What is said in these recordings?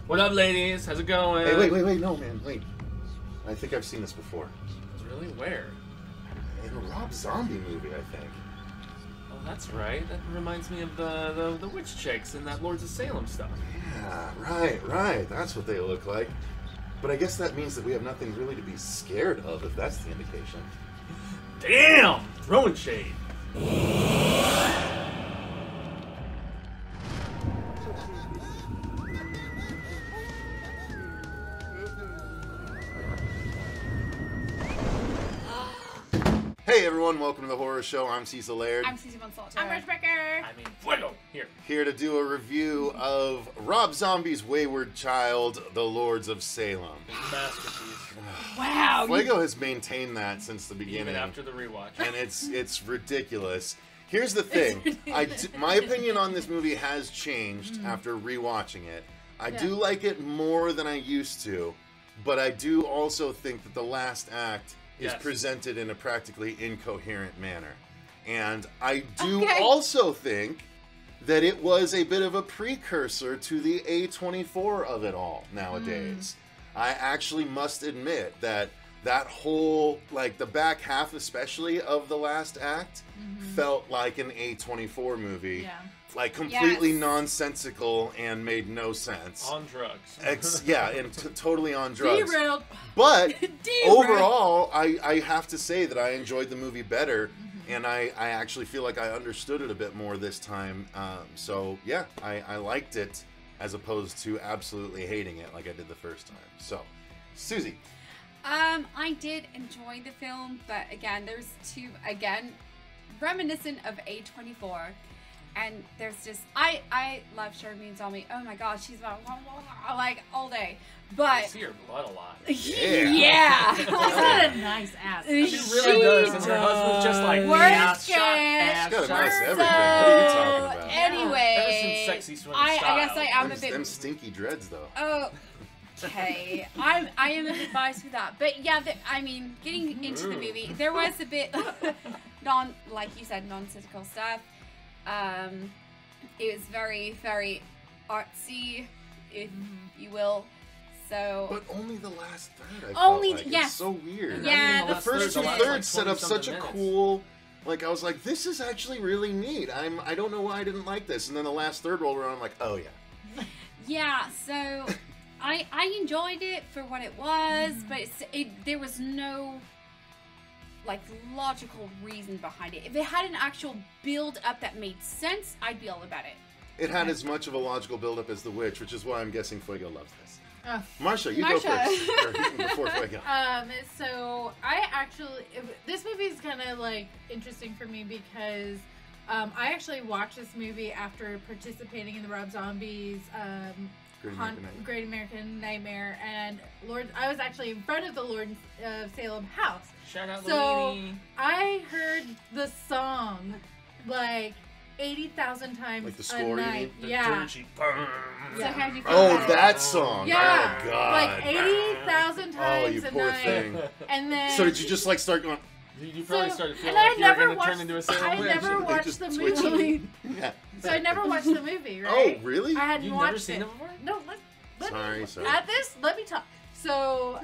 What up, ladies? How's it going? Hey, wait, no, man, wait. I think I've seen this before. Really? Where? In a Rob Zombie movie, I think. Oh, that's right. That reminds me of the witch chicks in that Lords of Salem stuff. Yeah, right. That's what they look like. But I guess that means that we have nothing really to be scared of, if that's the indication. Damn! Throwing shade. Hey everyone, welcome to the Horror Show. I'm Cecil Laird. I'm Susie. I'm Ruxpin. Fuego! Here to do a review of Rob Zombie's wayward child, The Lords of Salem. Masterpiece. Wow. Fuego has maintained that since the beginning. Even after the rewatch. And it's ridiculous. Here's the thing. My opinion on this movie has changed after rewatching it. I do like it more than I used to, but I do also think that the last act is presented in a practically incoherent manner. And I do also think that it was a bit of a precursor to the A24 of it all nowadays. I actually must admit that that whole, like the back half especially of the last act felt like an A24 movie. Yeah. Like completely nonsensical and made no sense. On drugs. And totally on drugs. Derailed. But overall, I have to say that I enjoyed the movie better, and I actually feel like I understood it a bit more this time. So yeah, I liked it as opposed to absolutely hating it like I did the first time. So, Susie. I did enjoy the film, but again, there's reminiscent of A24. And there's just, I love Charlene Zombie. Oh my gosh, she's like all day. But I see her blood a lot. Yeah. She's got a nice ass. She really does. And her husband's just like, ass shot, ass She's got a shot. nice everything. What are you talking about? Anyway, Ever since Sexy Swim I Style. guess I am a bit. Them stinky dreads, though. Oh, okay. I am a bit biased with that, but yeah. I mean, getting into the movie, there was a bit like you said, nonsensical stuff. It was very, very artsy, if you will. So, but only the last third. It's so weird. Yeah, the first two thirds set up such a minutes. cool. Like I was like, this is actually really neat. I don't know why I didn't like this, and then the last third rolled around. I'm like, oh yeah. Yeah. So, I enjoyed it for what it was, but there was no like logical reason behind it. If it had an actual build up that made sense, I'd be all about it. It had as much of a logical build up as The Witch, which is why I'm guessing Fuego loves this. Marcia, you go first. Or before Fuego. So I actually, this movie is kind of like interesting for me because I actually watched this movie after participating in the Rob Zombie's Great American Nightmare, and I was actually in front of the Lords of Salem house. Shout out, So lady. I heard the song like 80,000 times Like the a score, you night. mean? The Yeah. dirty burn. So how do you feel Oh, about that song. Yeah. Oh God. Like 80,000 Oh, times you a poor night. thing. And then So did you just like start going? You probably started feeling and I like you were never going to turn into a Salem I witch. never They watched just the twitch movie. Yeah. So I never watched the movie, Oh, right? really? I hadn't You've watched never seen it before? No, let me Sorry. at this. Let me talk. So,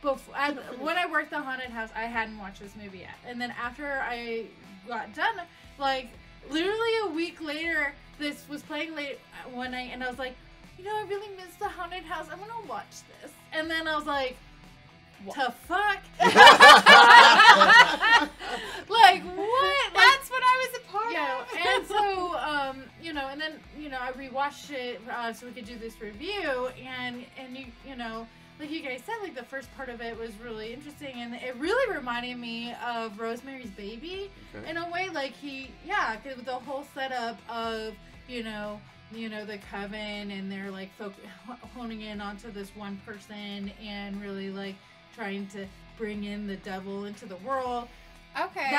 when I worked the haunted house, I hadn't watched this movie yet. And then after I got done, like literally a week later, this was playing late one night, and I was like, you know, I really miss the haunted house. I'm gonna watch this. And then I was like, to fuck? Like what? That's what I was a part of. And so, and then, I rewatched it so we could do this review, and you know, like you guys said, like the first part of it was really interesting, and it really reminded me of Rosemary's Baby in a way. Like with the whole setup of, the coven, and they're like honing in onto this one person and really like trying to bring in the devil into the world. Okay.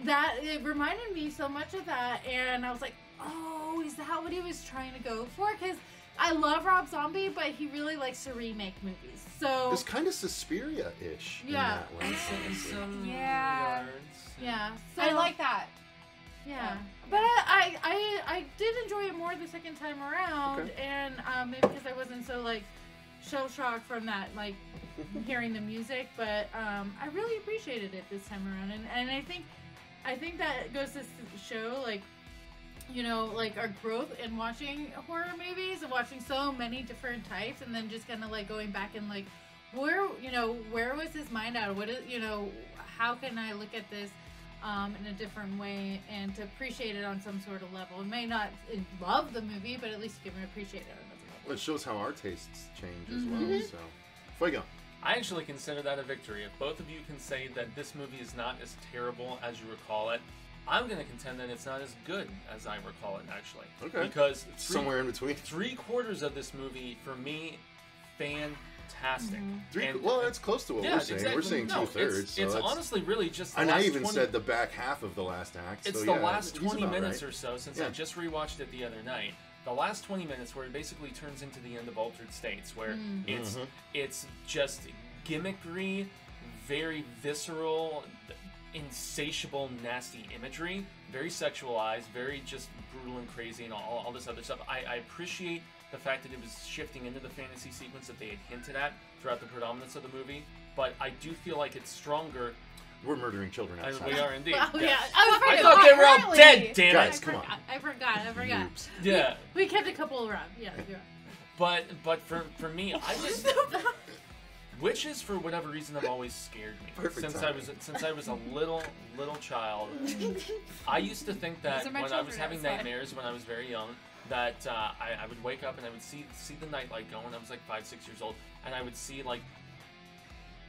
It reminded me so much of that, and I was like, oh, is that what he was trying to go for? Because I love Rob Zombie, but he really likes to remake movies. So It's kind of Suspiria-ish. Yeah. In that way. In some Yeah. regards. yeah, so I like that. Yeah, but I did enjoy it more the second time around, and maybe because I wasn't so like shell shocked from that like hearing the music, but I really appreciated it this time around, and I think that goes to show like, you know, like our growth in watching horror movies and watching so many different types, and then just kind of like going back and like where was his mind at? What is, you know, how can I look at this in a different way and to appreciate it on some sort of level? It may not love the movie, but at least you can appreciate it on another level. Well, it shows how our tastes change as well. So, Fuego. I actually consider that a victory. If both of you can say that this movie is not as terrible as you recall it, I'm going to contend that it's not as good as I recall it, actually. Okay. Because somewhere in between. 3/4 of this movie, for me, fantastic. Well, that's close to what we're saying. Exactly. We're saying 2/3. It's honestly really just the and last I even 20... said the back half of the last act. It's so the yeah, last 20 minutes right. or so, since I just rewatched it the other night. The last 20 minutes where it basically turns into the end of Altered States, where it's just gimmickry, very visceral, insatiable, nasty imagery, very sexualized, very just brutal and crazy and all this other stuff. I appreciate the fact that it was shifting into the fantasy sequence that they had hinted at throughout the predominance of the movie, but I do feel like it's stronger. We're murdering children outside. We are indeed. Oh, yeah. I thought they were all dead, damn Guys, it. come on. I forgot. Noobs. Yeah. We kept a couple around. Yeah, you're right. But for me, I just witches, for whatever reason, have always scared me. Perfect Since I was a little child. I used to think that when I was having nightmares when I was very young, that I would wake up and I would see the nightlight going. I was like 5-6 years old, and I would see like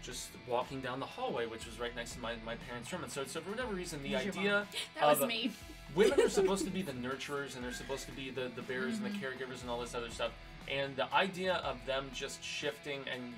just walking down the hallway, which was right next to my parents' room. And so for whatever reason, the idea That was me. women are supposed to be the nurturers, and they're supposed to be the bearers and the caregivers and all this other stuff. And the idea of them just shifting, and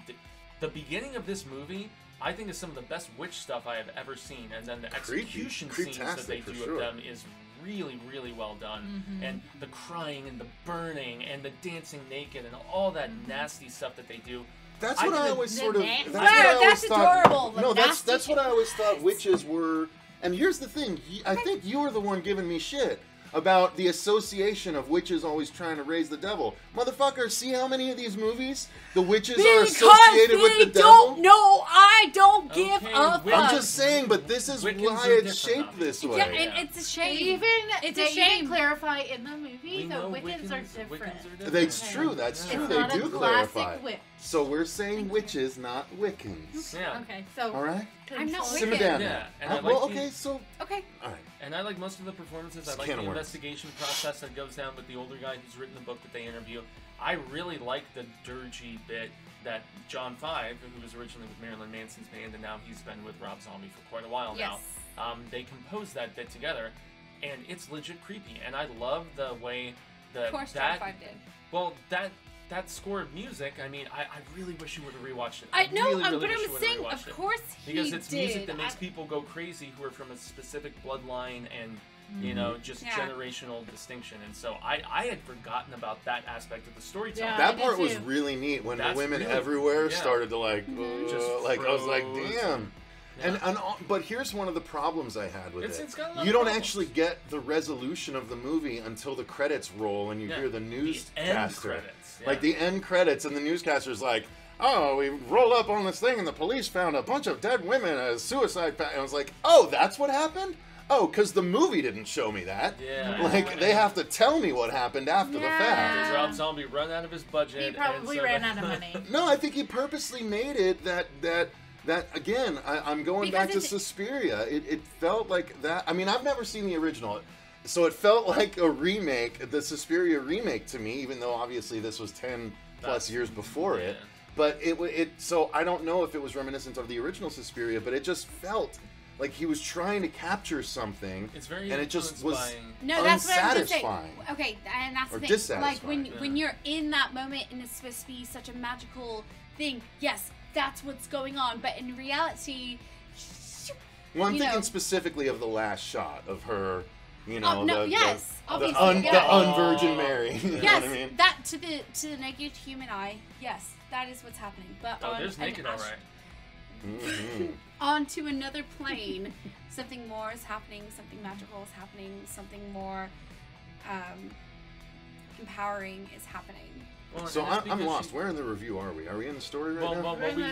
the beginning of this movie, I think, is some of the best witch stuff I have ever seen. And then the execution scenes that they do of them is really, really well done. And the crying and the burning and the dancing naked and all that nasty stuff that they do. That's what I always sort of. That's adorable. No, that's what I always thought witches were. And here's the thing: I think you were the one giving me shit about the association of witches always trying to raise the devil. Motherfucker, see how many of these movies the witches are associated with the devil? I don't give a fuck. I'm just saying, but this is Wiccans why it's shaped this way. Yeah, and it's a shame. It's a shame. Clarify in the movie that Wiccans are different. That's true. That's true. They do clarify. Witch. So we're saying witches, not Wiccans. Yeah. Okay, so all right. I'm not Simmer Wiccan. down. Yeah, and I like well, the- okay, so Okay. all right. And I like most of the performances. I like the investigation process that goes down with the older guy who's written the book that they interview. I really like the dirgy bit that John Five, who was originally with Marilyn Manson's band, and now he's been with Rob Zombie for quite a while now. They composed that bit together, and it's legit creepy. And I love the way Of course, John 5 did. Well, that score of music, I mean, I really wish you would have rewatched it. I know, really but wish you I'm would have saying, rewatched of it. course he Because it's did. music that makes people go crazy who are from a specific bloodline and, you know, just generational distinction. And so I had forgotten about that aspect of the storytelling. Yeah. That I part did was too. really neat when the That's women really- everywhere yeah. started to like, Just like I was like, froze. damn. Yeah. But here's one of the problems I had with It's got a lot You of don't problems. actually get the resolution of the movie until the credits roll and you hear the end newscaster. credits. Yeah. Like the end credits, and the newscaster's like, oh, we rolled up on this thing and the police found a bunch of dead women as suicide. And I was like, oh, that's what happened? Oh, because the movie didn't show me that. Yeah. Like, they have to tell me what happened after the fact. Did Rob Zombie run out of his budget? He probably ran out of money. No, I think he purposely made it that again, I'm going Because back to Suspiria. It felt like that. I mean, I've never seen the original, so it felt like a remake, the Suspiria remake to me, even though obviously this was 10 plus years before it. But so I don't know if it was reminiscent of the original Suspiria, but it just felt like he was trying to capture something. It's very and it just was No, that's what I'm just saying. unsatisfying. Okay, and that's Or the thing. dissatisfying. Like when you're in that moment and it's supposed to be such a magical thing. Yes, that's what's going on. But in reality, Well, I'm you thinking know. specifically of the last shot of her. You know, no, the yes, the obviously, unvirgin Mary. You know yes, what I mean? that to the naked human eye, yes, that is what's happening. But Oh, there's naked, all right. onto another plane. Something more is happening. Something magical is happening. Something more empowering is happening. Well, So I'm lost. Where in the review are we? Are we in the story right now? Well, we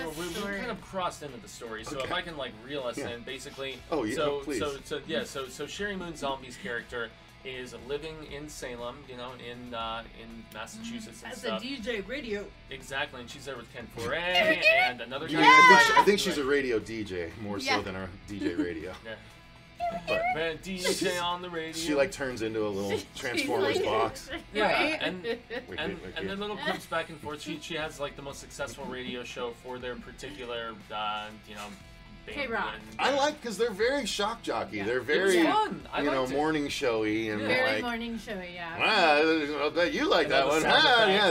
kind of crossed into the story. So if I can like reel us in, basically. Oh yeah, please. So Sherry Moon Zombie's character is living in Salem, you know, in Massachusetts and stuff. As a DJ radio. Exactly, and she's there with Ken Foray and another guy. Yeah, I think she's a radio DJ more so than a DJ radio. Yeah. But man, DJ on the radio. She like turns into a little Transformers box. Yeah, and the little clips back and forth. She has like the most successful radio show for their particular, you know, band. K-Rock. I like because they're very shock jockey. Yeah. They're very fun. I you know liked it. morning showy and Very like. morning showy, yeah. I bet you like that one.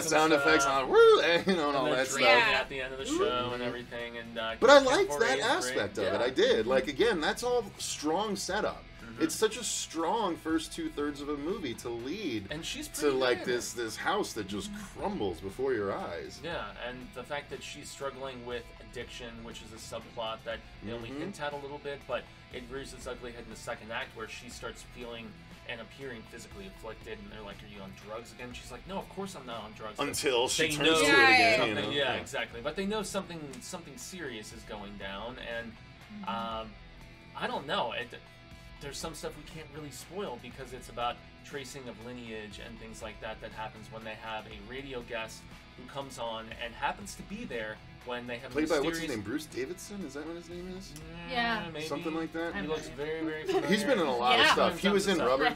Sound effects on, woo, and all that stuff. At the end of the show and everything, and but I liked that aspect of it. I did. Like again, that's all strong setup. It's such a strong first 2/3 of a movie to lead and she's to like this house that just crumbles before your eyes. Yeah, and the fact that she's struggling with addiction, which is a subplot that they only hint at a little bit, but it rears its ugly head in the second act where she starts feeling and appearing physically afflicted, and they're like, "Are you on drugs again?" She's like, "No, of course I'm not on drugs." Until she they turns know to it again. You know? Yeah, exactly. But they know something serious is going down, and I don't know. There's some stuff we can't really spoil because it's about tracing of lineage and things like that happens when they have a radio guest who comes on and happens to be there when they have played by what's his name, Bruce Davidson? Is that what his name is? Yeah, maybe. Something like that. He looks very, very familiar. He's been in a lot of stuff. He was in Rubber.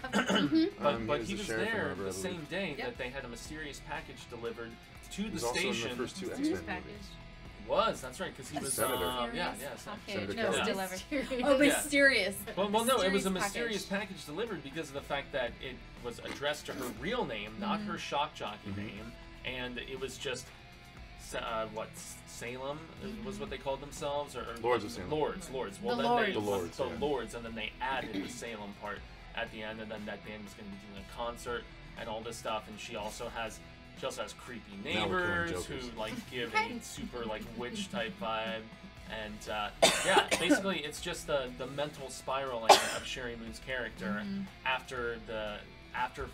But he was there the same day that they had a mysterious package delivered to the station. Also in the first two X-Men movies. That's right, because he was Senator. Oh, mysterious. Well, no, it was a mysterious package delivered because of the fact that it was addressed to her real name, not her shock jockey name, and it was just Salem was what they called themselves, or Lords of Salem. Lords. Well, the Lords. The Lords, and then they added the Salem part at the end, and then that band was going to be doing a concert and all this stuff, and she also has creepy neighbors who like give a super like witch type vibe, and basically it's just the mental spiraling of Sherry Moon's character after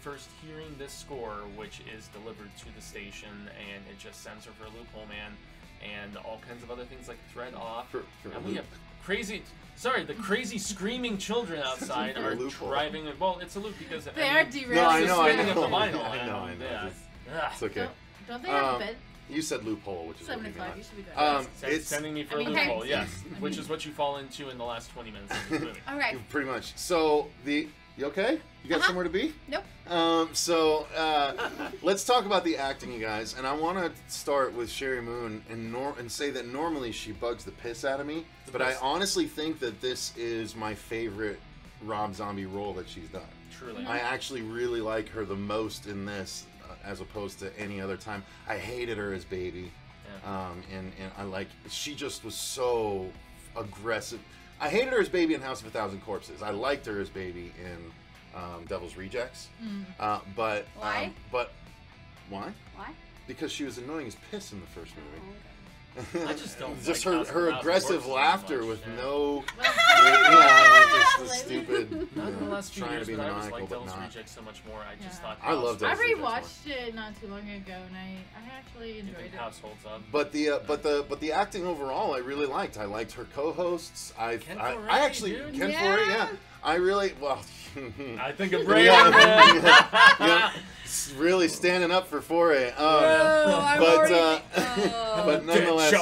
first hearing this score, which is delivered to the station, and it just sends her for a loophole man, and all kinds of other things like thread off, and we have the crazy screaming children outside are driving. Well, it's a loop because they are derailing. No, I know. I know. It's okay. Don't they have a bed? You said loophole, which is 7 what o'clock. You should be good. It's sending me for a loophole, yes, which is what you fall into in the last 20 minutes of this movie. All right. Pretty much. So you okay? You got somewhere to be? Nope. Let's talk about the acting, you guys. And I want to start with Sherry Moon and say that normally she bugs the piss out of me, but I honestly think that this is my favorite Rob Zombie role that she's done. Truly. I actually really like her the most in this. As opposed to any other time. I hated her as Baby. Yeah. And I she just was so aggressive. I hated her as Baby in House of a Thousand Corpses. I liked her as Baby in Devil's Rejects. But why? Why? Why? Because she was annoying as piss in the first movie. Oh, okay. I just don't just like her aggressive laughter with no the stupid the last few trying years, to be but I maniacal like but Devil's not. Rejects so much more. I just thought I loved I Devil's rewatched it not too long ago, and I actually enjoyed it. House holds up. But the acting overall I really liked. I liked her co-hosts. I actually Ken Foray, yeah. I really I think of Bray. Yeah. Really standing up for Foray. But nonetheless,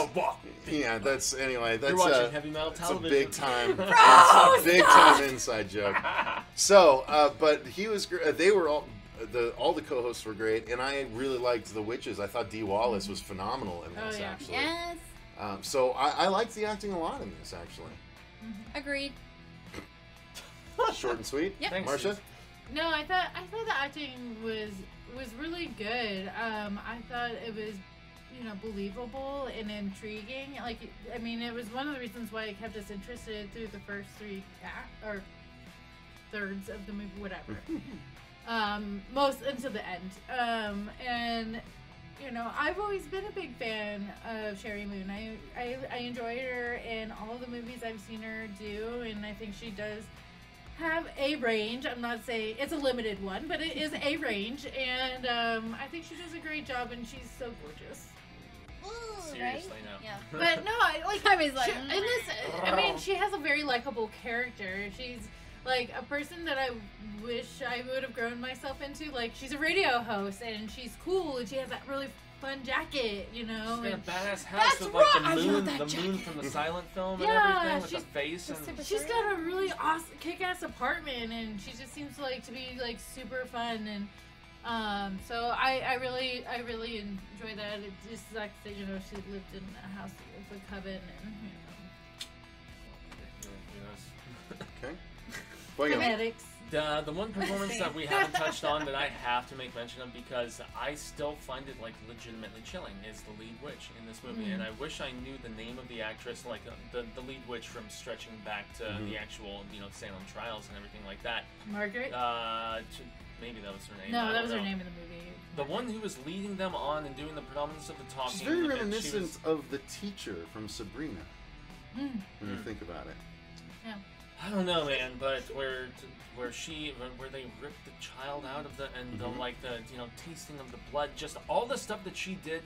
yeah, that's anyway. That's you're watching heavy metal television. It's a big time inside joke. So, but he was. They were all the co-hosts were great, and I really liked the witches. I thought Dee Wallace was phenomenal in this. Actually, yes. So I liked the acting a lot in this. Actually, Agreed. Short and sweet. Yep. Thanks, Marcia. No, I thought the acting was really good. I thought it was, believable and intriguing. Like, I mean, it was one of the reasons why it kept us interested through the first thirds of the movie, whatever. Most until the end. And you know, I've always been a big fan of Sherry Moon. I enjoy her in all the movies I've seen her do, and I think she does have a range. I'm not saying it's a limited one, but it is a range, and I think she does a great job, and she's so gorgeous. Ooh, Seriously, right? no. Yeah. But no, I was like, in this, I mean, she has a very likable character. She's like a person that I wish I would have grown myself into. Like, she's a radio host, and she's cool, and she has that really fun jacket, you know. She's got And a badass house That's with like right, I the love moon, that the moon from the silent film Yeah, and everything with the she's- face she's and super- she's got a really awesome, kick-ass apartment, and she just seems like to be like super fun. And so I really enjoy that. It just sucks that, you know, she lived in a house with a coven, and Okay. Fuego. genetics. The one performance that we haven't touched on that I have to make mention of because I still find it like legitimately chilling is the lead witch in this movie, and I wish I knew the name of the actress, like the lead witch from stretching back to the actual, you know, Salem trials and everything like that. Margaret? Maybe that was her name. No, I that don't was her know. name in the movie. The one who was leading them on and doing the predominance of the talking. She's very and she reminiscent was- of the teacher from Sabrina, when you think about it. Yeah. I don't know, man, but where they ripped the child out of the and the like the, you know, tasting of the blood, just all the stuff that she did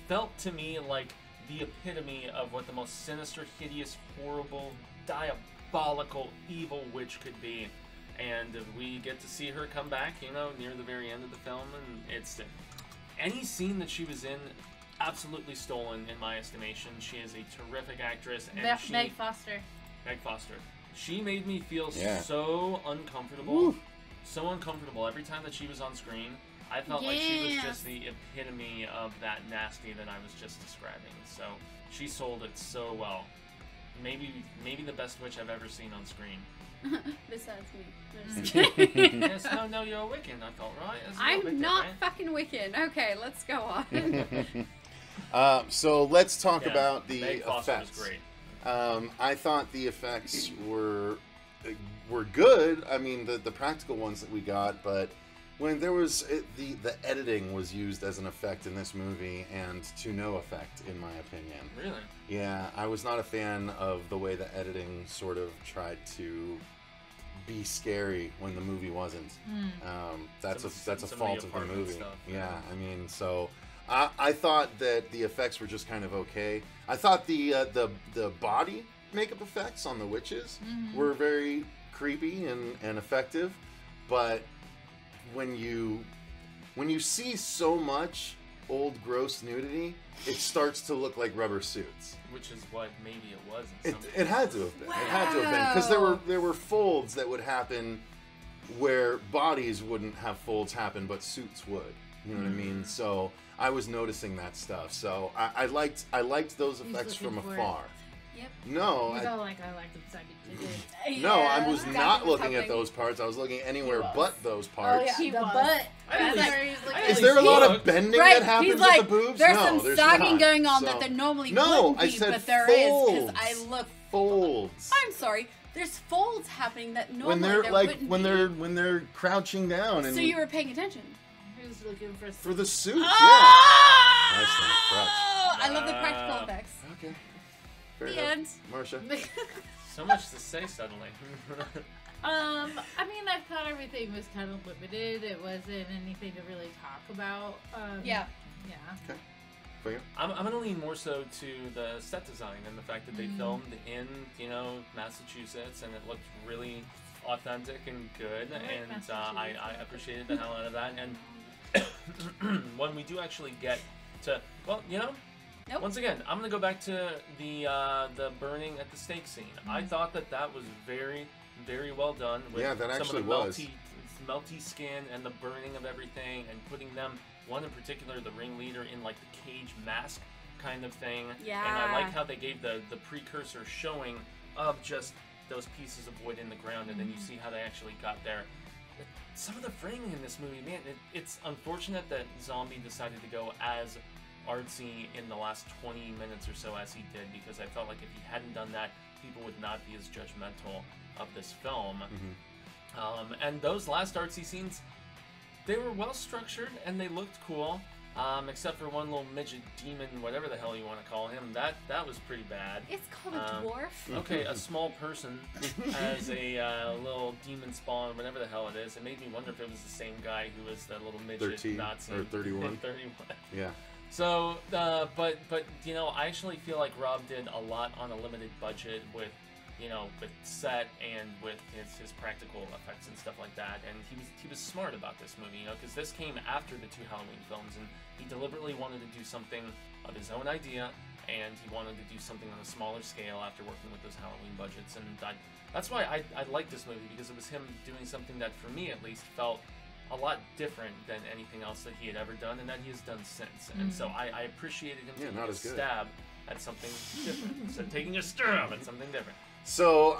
felt to me like the epitome of what the most sinister, hideous, horrible, diabolical, evil witch could be. And we get to see her come back, you know, near the very end of the film, and it's any scene that she was in, absolutely stolen in my estimation. She is a terrific actress, and Meg Foster. Meg Foster. She made me feel Yeah. so uncomfortable. Woo. So uncomfortable every time that she was on screen. I felt like she was Yes. just the epitome of that nasty that I was just describing. So she sold it so well. Maybe the best witch I've ever seen on screen. Besides me. I'm just kidding. Yes, no, you're a Wiccan, I thought, right? That's a little bit I'm not different. fucking Wiccan. Okay, let's go on. So let's talk Yeah, about the Meg Foster was effects. great. I thought the effects were good. I mean, the practical ones that we got, but when there was the editing was used as an effect in this movie, and to no effect, in my opinion. Really? Yeah, I was not a fan of the way the editing sort of tried to be scary when the movie wasn't. That's a some of the fault of the apartment movie. stuff, Yeah, I mean, so I thought that the effects were just kind of okay. I thought the body makeup effects on the witches were very creepy and effective, but when you see so much old gross nudity, it starts to look like rubber suits. Which is what maybe it was in some It had to have been. It had to have been because there were folds that would happen where bodies wouldn't have folds happen, but suits would. You know what I mean? So I was noticing that stuff. So I liked those effects from looking for afar. Yep. No, He's I, all like, I like the side you did it. no, Yeah, I was that's not exactly what's looking at happening. those parts. I was looking anywhere was. but those Oh parts. yeah, He the was. butt. I That's really- where he's looking I at Is really there a lot looked. of bending Right, that happens he's like, with the boobs? there's No, some there's sagging not. going on So- that there normally No, wouldn't I be, said but there is because folds. I look. Folds. I'm sorry. There's folds happening that normally When they're there like wouldn't when be. they're crouching down and So you were paying attention. He was looking for for the suits, Oh! Nice thing, crutch. I love the practical effects. yeah. Okay. Fair The enough. end. Marcia. So much to say suddenly. I mean, I thought everything was kind of limited. It wasn't anything to really talk about. Yeah. Yeah. Okay. For you? I'm gonna lean more so to the set design and the fact that they filmed in, you know, Massachusetts, and it looked really authentic and good, I like and Massachusetts. I appreciated the hell out of that. And when we do actually get to, well, you know, Nope. once again, I'm gonna go back to the burning at the stake scene. I thought that was very, very well done. With Yeah, that some actually of the was. melty skin and the burning of everything, and putting them, one in particular, the ringleader, in like the cage mask kind of thing. Yeah. And I like how they gave the precursor showing of just those pieces of wood in the ground, and then you see how they actually got there. Some of the framing in this movie, man, it's unfortunate that Zombie decided to go as artsy in the last 20 minutes or so as he did, because I felt like if he hadn't done that, people would not be as judgmental of this film. And those last artsy scenes, they were well structured and they looked cool. Except for one little midget demon, whatever the hell you want to call him. That was pretty bad. It's called a dwarf. Okay, a small person as a little demon spawn, whatever the hell it is. It made me wonder if it was the same guy who was the little midget 13 Nazi. or 31. 31. Yeah. So, but you know, I actually feel like Rob did a lot on a limited budget with, you know, with set and with his practical effects and stuff like that. And he was smart about this movie, you know, because this came after the 2 Halloween films, and he deliberately wanted to do something of his own idea, and he wanted to do something on a smaller scale after working with those Halloween budgets. And that's why I like this movie, because it was him doing something that, for me at least, felt a lot different than anything else that he had ever done, and that he has done since. And so I appreciated him taking a stab at something different, so taking a stab at something different. So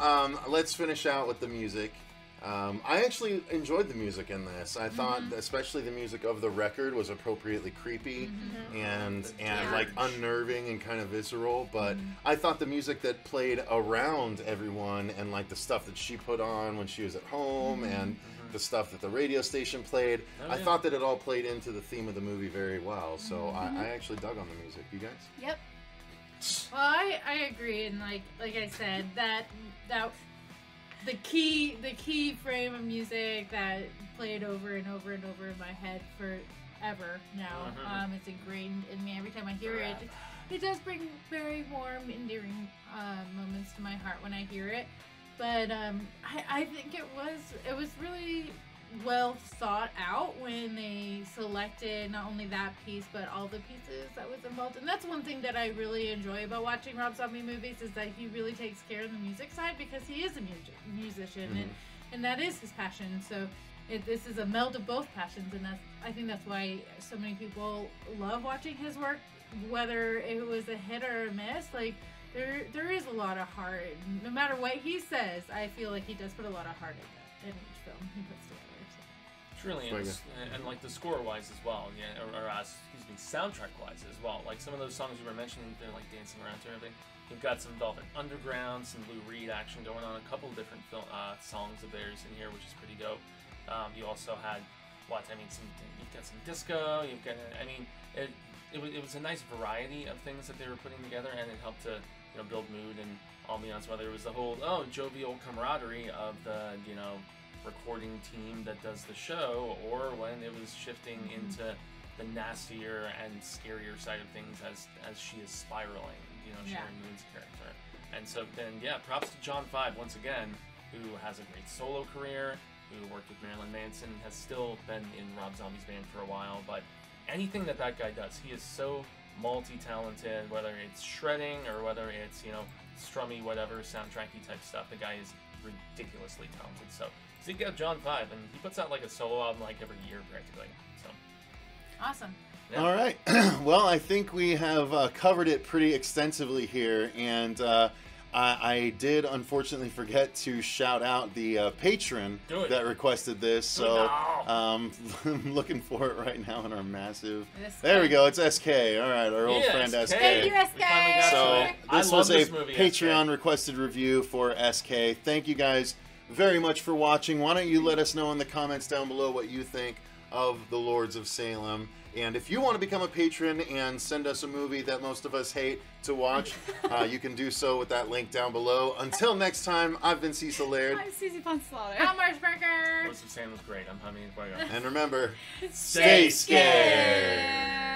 let's finish out with the music. I actually enjoyed the music in this. I thought, especially the music of the record, was appropriately creepy and like unnerving and kind of visceral. But I thought the music that played around everyone, and like the stuff that she put on when she was at home, and the stuff that the radio station played, I thought that it all played into the theme of the movie very well. So I actually dug on the music. You guys? Yep. Well, I agree, and like I said, that the key frame of music that played over and over and over in my head forever now. It's ingrained in me. Every time I hear it, it does bring very warm, endearing moments to my heart when I hear it. But I think it was really well thought out when they selected not only that piece but all the pieces that was involved. And that's one thing that I really enjoy about watching Rob Zombie movies, is that he really takes care of the music side, because he is a musician and that is his passion. So this is a meld of both passions, and I think that's why so many people love watching his work, whether it was a hit or a miss. Like there is a lot of heart, no matter what he says. I feel like he does put a lot of heart in each film he puts together. Truly, and like the score-wise as well, soundtrack-wise as well. Like some of those songs you were mentioning, they're like dancing around to everything. You've got some Velvet Underground, some Lou Reed action going on, a couple different songs of theirs in here, which is pretty dope. You also had you've got some disco. You've got, it was a nice variety of things that they were putting together, and it helped to build mood and ambiance. Whether it was the whole jovial camaraderie of the recording team that does the show, or when it was shifting into the nastier and scarier side of things as she is spiraling, Sharon Moon's character. And so then, props to John Five once again, who has a great solo career, who worked with Marilyn Manson, has still been in Rob Zombie's band for a while, but anything that guy does, he is so multi-talented, whether it's shredding or whether it's, strummy, whatever, soundtracky type stuff. The guy is ridiculously talented. So seek out John Five, and he puts out like a solo album like every year practically. So awesome. Yeah. All right. Well, I think we have covered it pretty extensively here, and I did unfortunately forget to shout out the patron that requested this. So I'm looking for it right now in our massive. There we go. It's SK. All right, our old friend SK. Thank you, SK. So this was a movie, Patreon SK. requested review for SK. Thank you guys very much for watching. Why don't you let us know in the comments down below what you think of the Lords of Salem. And if you want to become a patron and send us a movie that most of us hate to watch, you can do so with that link down below. Until next time, I've been Cecil Laird. I'm Susie Ponslaughter. I'm Marcia Parker. Lords of Salem was great. I'm Jaime. And remember, stay scared.